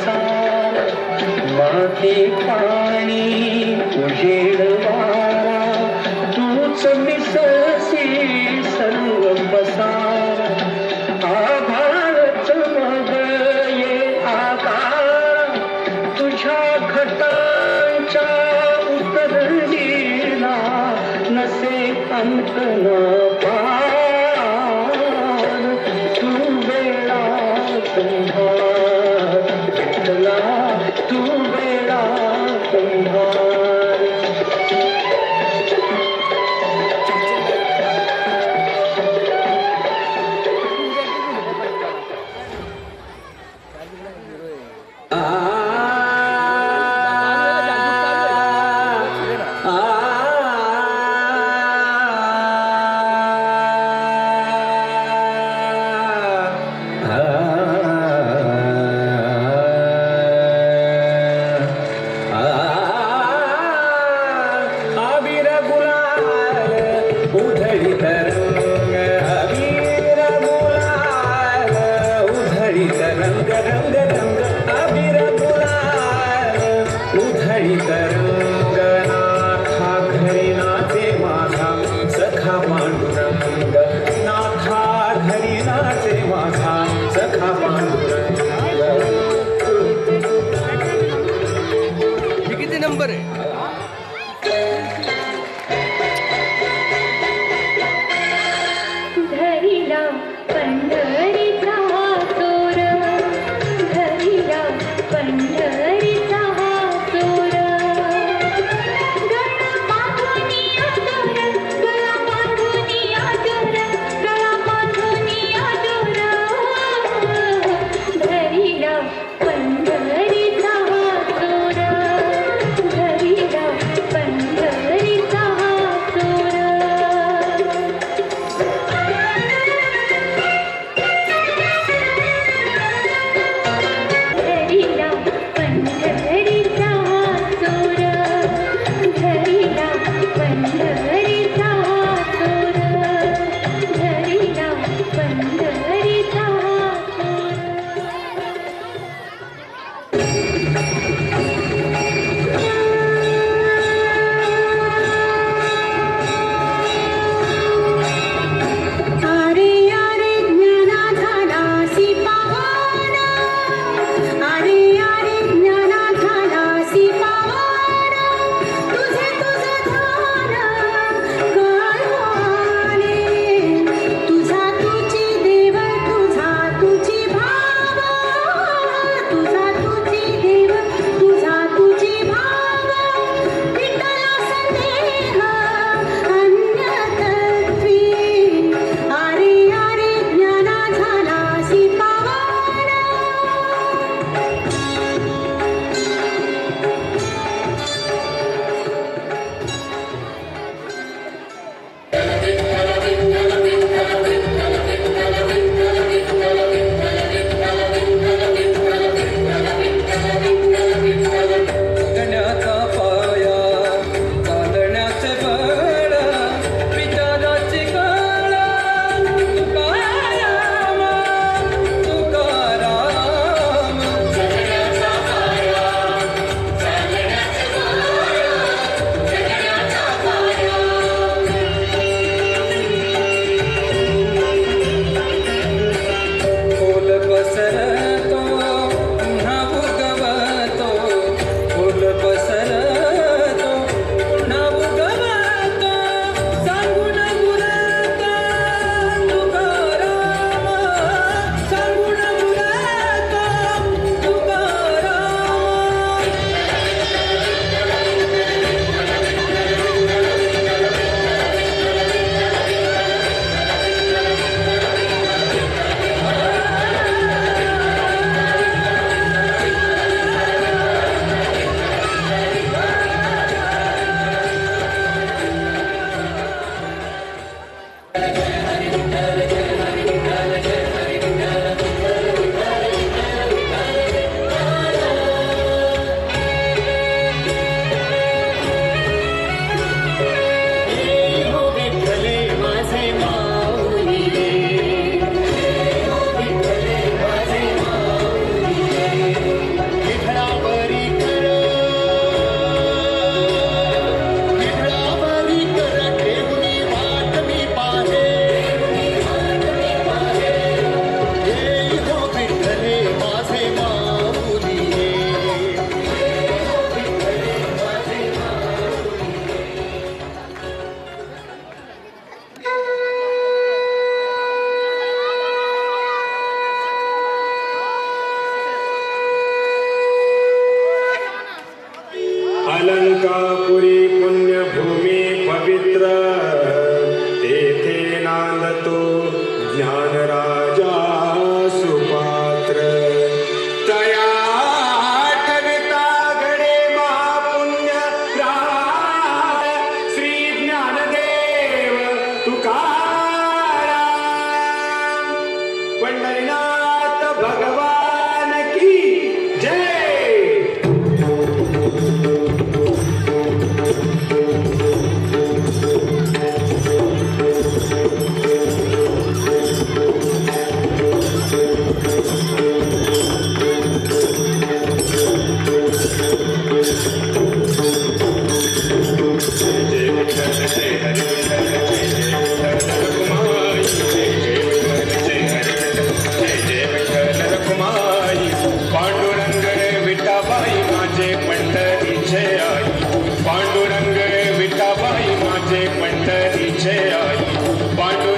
संसार माती पाणी उजेड वारा तूच मिसळशी सर्व पसार आभाळ चमगळे आकार तुझ्या घटांच्या उतरलीला नसे अंत न पार तू वेळा कुंभार विठ्ठला तू वेळा कुंभार किती नंबर आहे? धरिला पंढरीचा चोर धरिला पंढरीचा चोर गळा बांधूनी आदर गळा बांधूनी आदर गळा बांधूनी आदर धरिला पंढरीचा चोर धरिला पंढरीचा चोर धरिला पंढरीचा चोर धरिला पंढरीचा चोर धरिला पंढरीचा अरे अरे ज्ञाना झालासी पावाना अरे अरे ज्ञाना झालासी पावाना तुझे तुझं ध्यान कळवाले तुझा तुझी देव तुझा तुझी भाव तुझा तुझी देव तुझा तुझी भाव विठ्ठला संदेह अन्यतत्वी अरे अरे ज्ञाना झालासी पावाना चालण्याचा पाया चालण्याचे बळ विचाराची कळा तुकाराम तुकाराम जगण्याचा पाया चालण्याचे बळ जगण्याचा पाया फुल पसरतो पुन्हा उगवतो फुल पसरतो पुन्हा उगवतो सांगून मुरतो तुकाराम सांगून मुरतो तुकाराम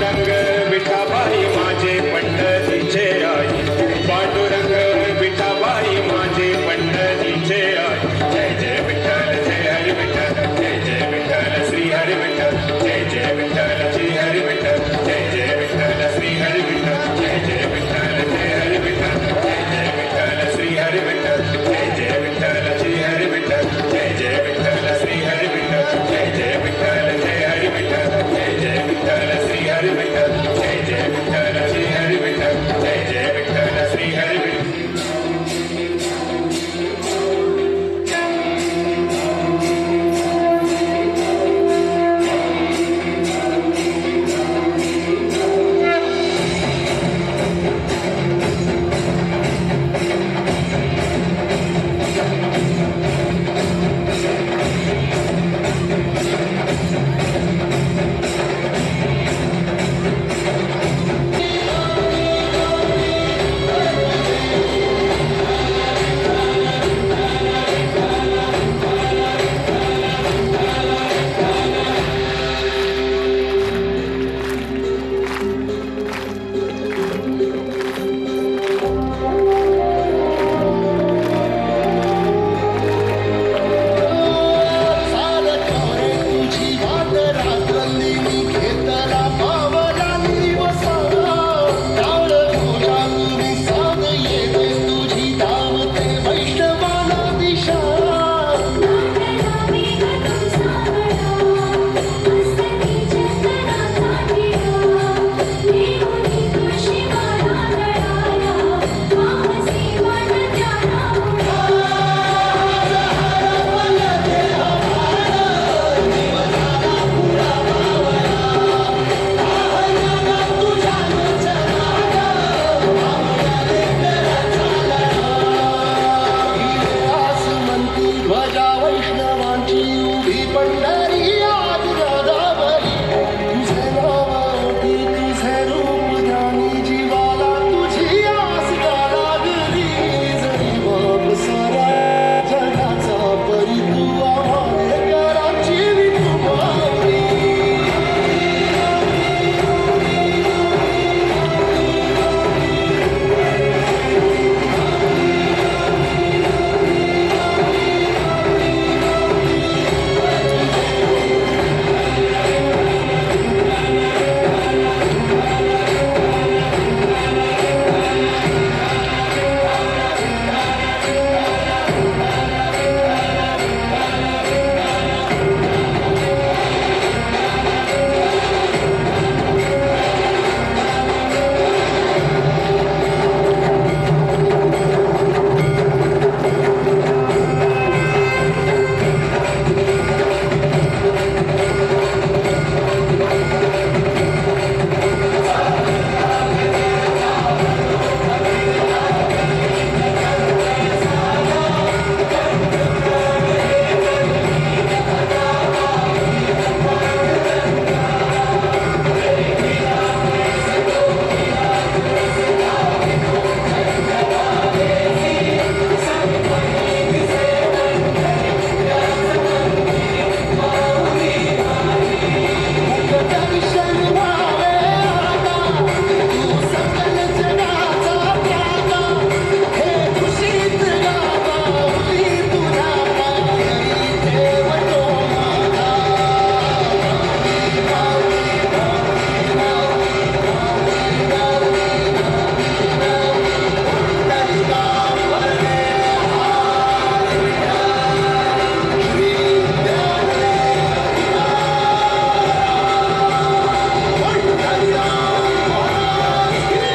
रंग